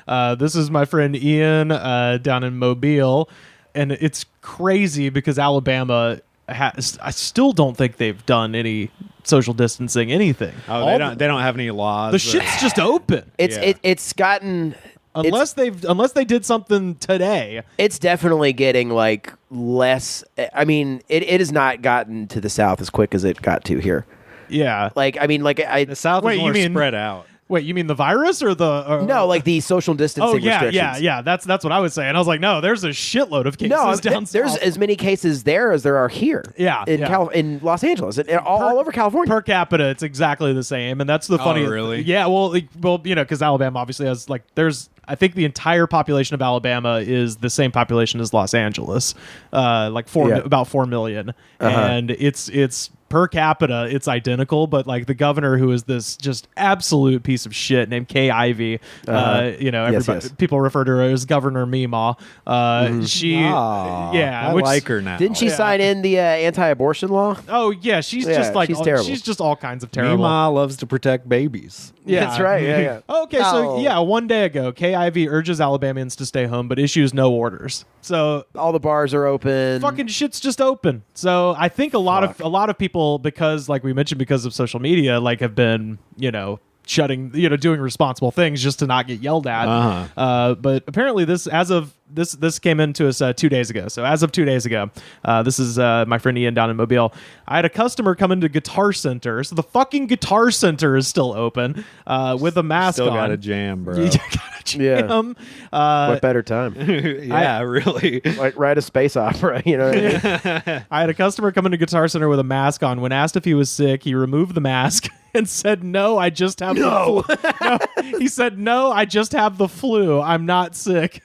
This is my friend Ian down in Mobile, and it's crazy because Alabama has. I still don't think they've done any social distancing, anything. Oh, they don't have any laws. The shit's just open. It's gotten. Unless they did something today. It's definitely getting like less. I mean, it has not gotten to the South as quick as it got to here. Yeah. Like, I mean, like the South Wait, is you more mean- spread out. Wait, you mean the virus or the? no, like the social distancing Oh yeah, restrictions. yeah. That's what I was saying. I was like, no, there's a shitload of cases No, down there's south. as many cases there as there are here. Yeah, in yeah. in Los Angeles, and all over California. Per capita, it's exactly the same, and that's the funny. really? Yeah, well, you know, because Alabama obviously has like I think the entire population of Alabama is the same population as Los Angeles, like about 4 million, and it's per capita it's identical, but like the governor, who is this just absolute piece of shit named Kay Ivey, you know, everybody people refer to her as Governor Meemaw. She, yeah, I like her now. Didn't she sign in the anti-abortion law? Oh yeah, she's just like she's terrible. she's just all kinds of terrible. Meemaw loves to protect babies. Yeah, That's right. Yeah, yeah. Okay, so yeah, one day ago, Kay Ivey urges Alabamians to stay home, but issues no orders. So All the bars are open. fucking shit's just open. So I think a lot of people, because like we mentioned, because of social media, like have been, you know, doing responsible things just to not get yelled at. But apparently this came into us 2 days ago. So as of 2 days ago, this is my friend Ian down in Mobile. I had a customer come into Guitar Center. So the fucking Guitar Center is still open with a mask Still on. got a jam, bro. You gotta jam. What better time? Yeah, really. Like write a space opera, you know? I had a customer come into Guitar Center with a mask on. When asked if he was sick, he removed the mask and said, "No, I just have the flu." No, he said, "No, I just have the flu. I'm not sick."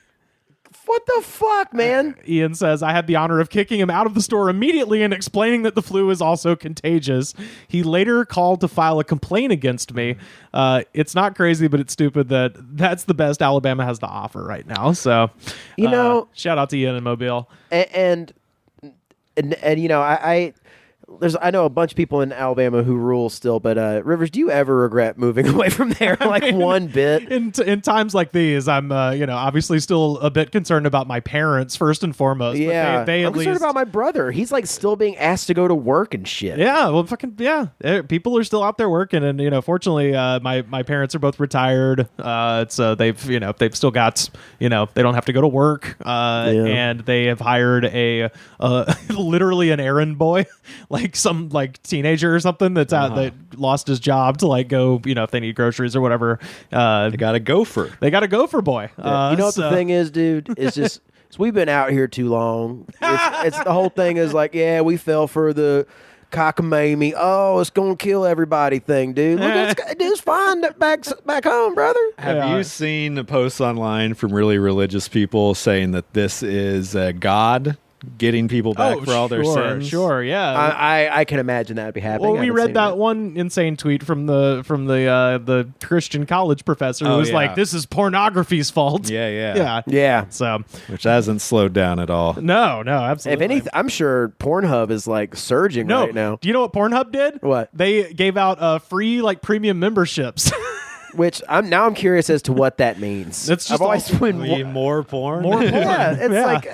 What the fuck, man? Ian says, "I had the honor of kicking him out of the store immediately and explaining that the flu is also contagious. He later called to file a complaint against me. It's not crazy, but it's stupid that's the best Alabama has to offer right now." So, You know, shout out to Ian in Mobile. and you know, I know a bunch of people in Alabama who rule still, but Rivers, do you ever regret moving away from there like one bit? In times like these, I'm obviously still a bit concerned about my parents first and foremost. Yeah, but they I'm at concerned least about my brother. He's like still being asked to go to work and shit. Yeah, well, fucking yeah. People are still out there working, and fortunately, my parents are both retired, so they've still got they don't have to go to work, and they have hired a literally an errand boy, like some like teenager or something that's out that lost his job to like go if they need groceries or whatever. They got a gopher. They got a gopher boy. You know what the thing is, dude? It's just we've been out here too long. It's the whole thing is like, yeah, we fell for the cockamamie. Oh, it's gonna kill everybody thing, dude. Look, dude's fine back home, brother. Have you seen the posts online from really religious people saying that this is God getting people back for all their sins? Sure, yeah. I can imagine that'd be happening. Well, we read that one insane tweet from the Christian college professor who was like, "This is pornography's fault." Yeah. So, which hasn't slowed down at all. no, absolutely. If anything, I'm sure Pornhub is like surging right now. Do you know what Pornhub did? What? They gave out free like premium memberships. Which I'm curious as to what that means. It's just I've always all- been More porn? More porn. yeah, it's Yeah. like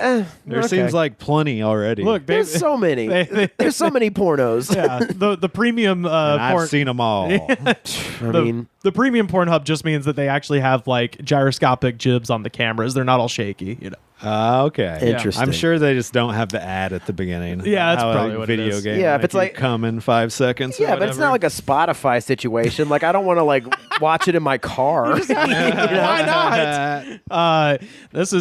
There okay. seems like plenty already. Look, There's so many. There's so many pornos. yeah, the premium and porn. I've seen them all. I mean, The premium Pornhub just means that they actually have like gyroscopic jibs on the cameras. They're not all shaky, Okay. Interesting. I'm sure they just don't have the ad at the beginning. Yeah, that's How a probably what it video is. game. Yeah, if make it's you like- come in 5 seconds. Yeah, but it's not like a Spotify situation. Like I don't want to like watch it in my car. Why not? This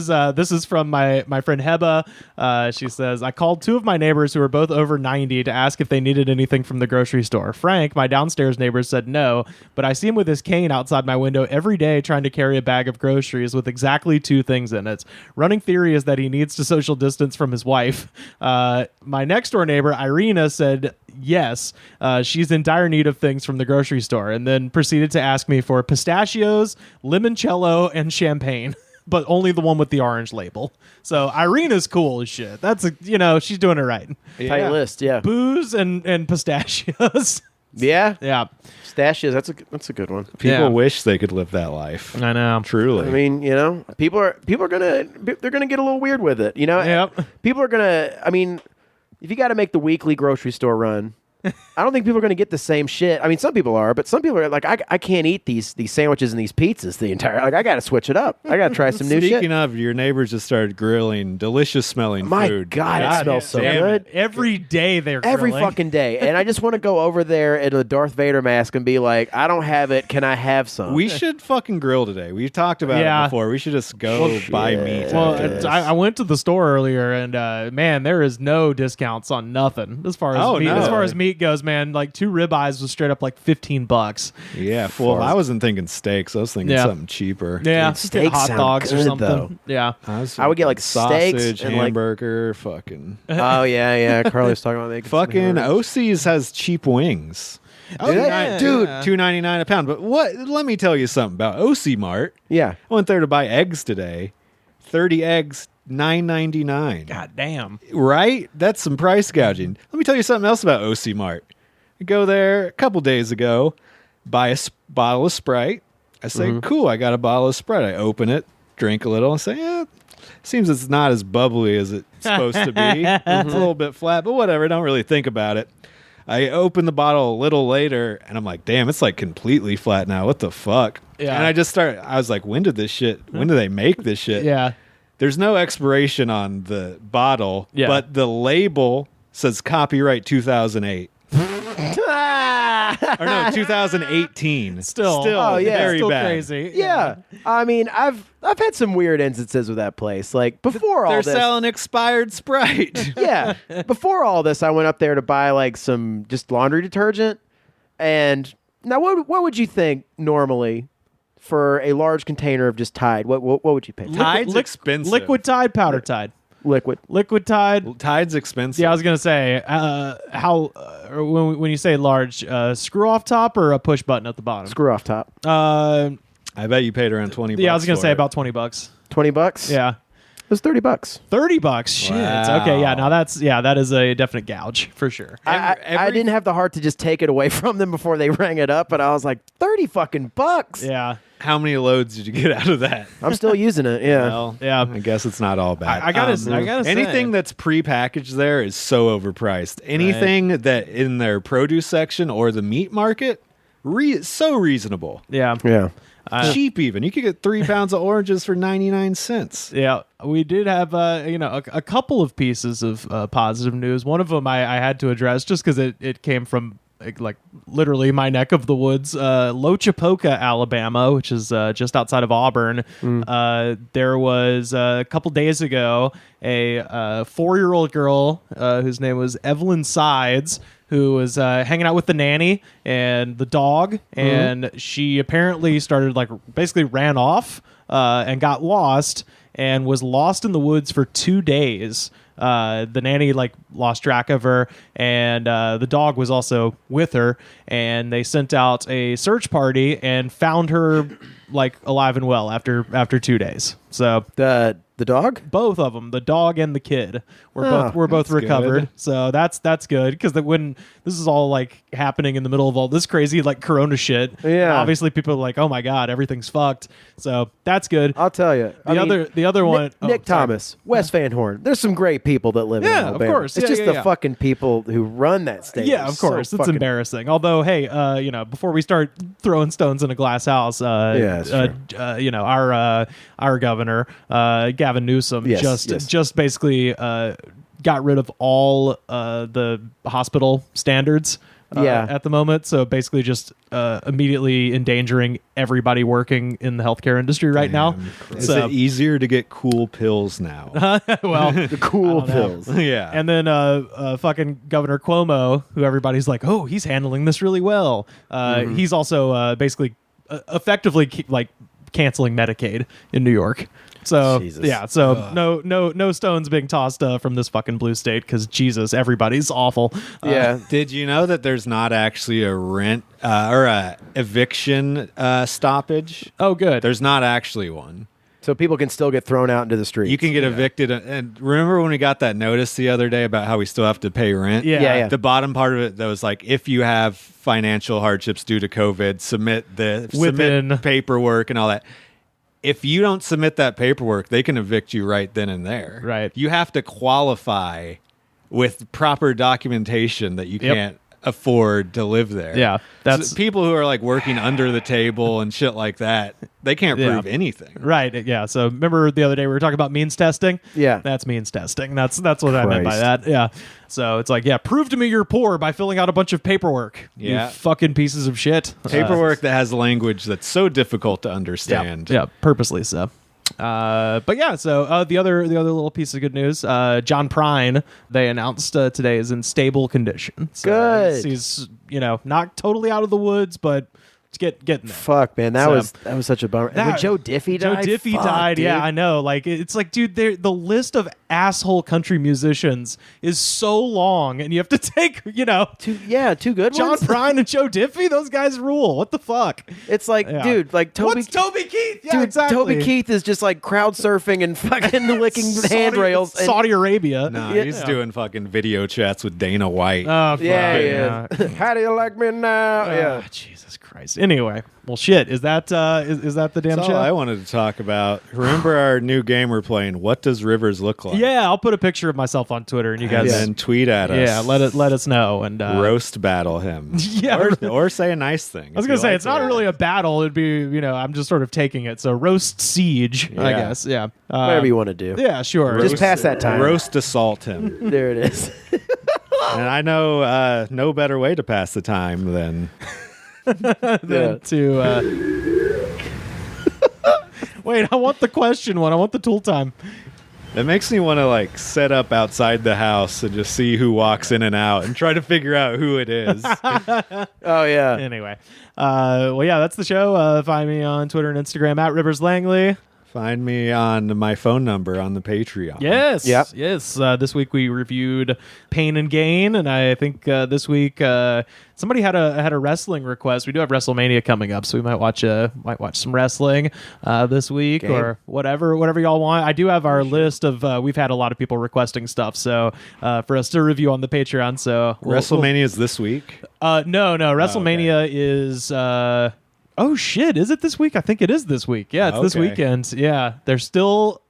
is from my friend Heba. She says, I called 2 of my neighbors who are both over 90 to ask if they needed anything from the grocery store. Frank, my downstairs neighbor, said no, but I see him with his cane outside my window every day trying to carry a bag of groceries with exactly 2 things in it. Running theory is that he needs to social distance from his wife. My next door neighbor, Irina, said yes, she's in dire need of things from the grocery store, and then proceeded to ask me for pistachios, limoncello, and champagne. But only the one with the orange label. So Irina's cool as shit. That's she's doing it right. Tight list, yeah. Booze and pistachios. Yeah, Yeah, pistachios. That's a good one. People Yeah. wish they could live that life. I know. Truly. I mean, people are gonna get a little weird with it. Yep. People are gonna. I mean, if you got to make the weekly grocery store run, I don't think people are gonna get the same shit. I mean, some people are, but some people are like, I can't eat these sandwiches and these pizzas the entire. Like, I got to switch it up. I got to try some new shit. Speaking of, your neighbors just started grilling delicious smelling My food. God, it smells so damn good. Every day they're Every grilling. fucking day, and I just want to go over there in a Darth Vader mask and be like, I don't have it. Can I have some? We should fucking grill today. We've talked about Yeah. it before. We should just go buy meat. Well, after this. I went to the store earlier, and man, there is no discounts on nothing as far as Oh, meat, no. as far as meat goes. Man, like 2 ribeyes was straight up like $15. yeah, well, I wasn't thinking steaks. I was thinking Yeah. something cheaper. Yeah, Dude, just steaks get hot sound dogs or good, something. though. Yeah, I would get, like, steaks sausage, and, like- hamburger, fucking Oh yeah. Carly was talking about making some fucking hamburgers. OC's has cheap wings. Oh, yeah. Dude, Yeah. $2.99 a pound. But what? Let me tell you something about OC Mart. Yeah. I went there to buy eggs today. 30 eggs, $9.99. God damn. Right? That's some price gouging. Let me tell you something else about OC Mart. I go there a couple days ago, buy a bottle of Sprite. I say, cool, I got a bottle of Sprite. I open it, drink a little, and say, yeah, seems it's not as bubbly as it's supposed to be. It's a little bit flat, but whatever. Don't really think about it. I open the bottle a little later, and I'm like, damn, it's like completely flat now. What the fuck? Yeah. And I was like, when did they make this shit? Yeah. There's no expiration on the bottle, Yeah. but the label says copyright 2008. Or no, 2018. Still. Oh, yeah. very Still bad. crazy. Yeah. I mean, I've had some weird instances with that place. Like before all They're this. selling expired Sprite. Yeah. Before all this, I went up there to buy like some just laundry detergent. And now, what would you think normally for a large container of just Tide? What would you pay? Tide's expensive. Liquid Tide, powder Tide. Liquid. Liquid Tide. Tide's expensive. Yeah, I was gonna say when you say large, screw off top or a push button at the bottom. Screw off top. I bet you paid around 20 bucks. Yeah, I was gonna for say it. about $20. $20. Yeah, It was $30. $30. Shit. Wow. Okay, yeah. Now that is a definite gouge for sure. I didn't have the heart to just take it away from them before they rang it up, but I was like, 30 fucking bucks. Yeah, How many loads did you get out of that? I'm still using it. Yeah. Well, Yeah. I guess it's not all bad. I gotta say, Anything that's pre-packaged there is so overpriced. Anything that in their produce section or the meat market, so reasonable. yeah. Yeah. Cheap even. You could get 3 pounds of oranges for 99 cents. Yeah, we did have a couple of pieces of positive news. One of them I had to address just because it came from like literally my neck of the woods, Lochapoka, Alabama, which is just outside of Auburn. There was a couple days ago a 4-year-old girl whose name was Evelyn Sides, who was hanging out with the nanny and the dog, and she apparently started basically ran off and got lost and was lost in the woods for 2 days. The nanny lost track of her, and the dog was also with her, and they sent out a search party and found her alive and well after 2 days. So The dog? both of them, the dog and the kid, were both that's recovered. good. So that's good because when this is all happening in the middle of all this crazy Corona shit, Yeah. obviously people are like, oh my god, everything's fucked. So that's good. I'll tell you. The other one, Nick Thomas, Wes Van Horn. There's some great people that live in Yeah, of Alabama. course. It's Yeah, just yeah, the yeah. fucking people who run that state. Yeah, of So course. It's fucking- embarrassing. Although, hey, before we start throwing stones in a glass house, Yeah, that's our governor got Gavin Newsom Yes, just basically got rid of all the hospital standards at the moment. So basically just immediately endangering everybody working in the healthcare industry right now. Is So, it easier to get cool pills now? well, The cool I don't know. pills. Yeah. and then fucking Governor Cuomo, who everybody's like, oh, he's handling this really well. He's also basically effectively canceling Medicaid in New York. So Jesus. yeah, so no stones being tossed from this fucking blue state because Jesus, everybody's awful. Yeah. Did you know that there's not actually a rent or a eviction stoppage? Oh, good. There's not actually one. So people can still get thrown out into the streets. You can get evicted. And remember when we got that notice the other day about how we still have to pay rent? Yeah. The bottom part of it that was like, if you have financial hardships due to COVID, submit paperwork and all that. If you don't submit that paperwork, they can evict you right then and there. Right. You have to qualify with proper documentation that you Yep. can't afford to live there. Yeah, that's- So people who are like working under the table and shit like that. They can't Yeah. prove anything. Right. Yeah. So remember the other day we were talking about means testing? Yeah. That's means testing. That's what I meant by Christ. that. Yeah. So it's like, yeah, prove to me you're poor by filling out a bunch of paperwork. Yeah. You fucking pieces of shit. Paperwork that has language that's so difficult to understand. Yeah, purposely so. But yeah, so the other little piece of good news, John Prine, they announced today is in stable condition. So Good. He's not totally out of the woods, but it's getting there. Fuck, man, that So- was such a bummer. When Joe Diffie Joe died. Diffie Fuck, died. dude. Yeah, I know. Like it's like, dude, the list of asshole country musicians is so long, and you have to take, Two good John ones. Prine and Joe Diffie. Those guys rule. What the fuck? It's like, Yeah. dude, like Toby. What's Toby Keith? Yeah, Dude, exactly. Toby Keith is just like crowd surfing and fucking licking handrails. and- Saudi Arabia. No, Yeah. he's doing fucking video chats with Dana White. Oh, fuck. Yeah, yeah. How do you like me now? Yeah. Oh, Jesus Christ. Anyway, well, shit. Is that is that the damn That's show? all I wanted to talk about. Remember our new game we're playing, What Does Rivers Look Like? Yeah, I'll put a picture of myself on Twitter, and you And guys, then tweet at us. yeah, let us know, and roast battle him. Yeah. Or say a nice thing. I was gonna say it's not really a battle. It'd be I'm just sort of taking it. So roast siege, I Yeah. guess. Yeah, Whatever you want to do. Yeah, sure. Just pass that time. Roast assault him. There it is. And I know no better way to pass the time than Then to wait. I want the question one. I want the tool time. it makes me want to like set up outside the house and just see who walks in and out and try to figure out who it is. Oh yeah. Anyway, well, yeah, that's the show. Find me on Twitter and Instagram at Rivers Langley. Find me on my phone number on the Patreon. Yes. Yep. Yes. This week we reviewed Pain and Gain, and I think this week somebody had a wrestling request. We do have WrestleMania coming up, so we might watch some wrestling this week Game. or whatever y'all want. I do have our list of we've had a lot of people requesting stuff, so for us to review on the Patreon. So WrestleMania is this week. no, WrestleMania is. Oh shit! Is it this week? I think it is this week. Yeah, it's this Okay. weekend. Yeah, they're still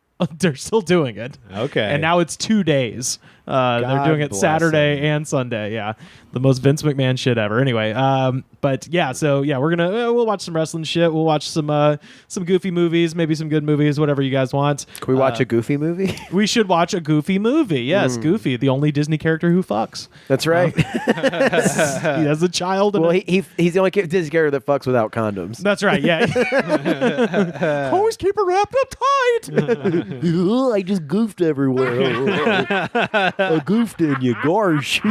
doing it. Okay. And now it's 2 days. They're God doing it bless Saturday them. and Sunday. Yeah, the most Vince McMahon shit ever. Anyway, but yeah, so yeah, we're gonna we'll watch some wrestling shit. We'll watch some goofy movies, maybe some good movies, whatever you guys want. Can we watch a Goofy movie? We should watch a Goofy movie. Yes, Goofy, the only Disney character who fucks. That's right. He has a child. well, And he's the only Disney character that fucks without condoms. that's right. Yeah. Always keep her wrapped up tight. I just goofed everywhere. I goofed in you, gosh.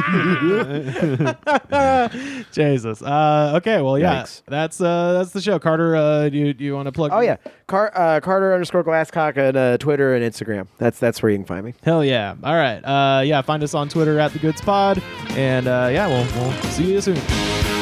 Jesus. Okay. Well, yeah. Yikes. That's the show. Carter, do you want to plug? Oh yeah, Carter _Glasscock on Twitter and Instagram. That's where you can find me. Hell yeah. All right. Yeah. Find us on Twitter at The Goods Pod, and yeah, we'll see you soon.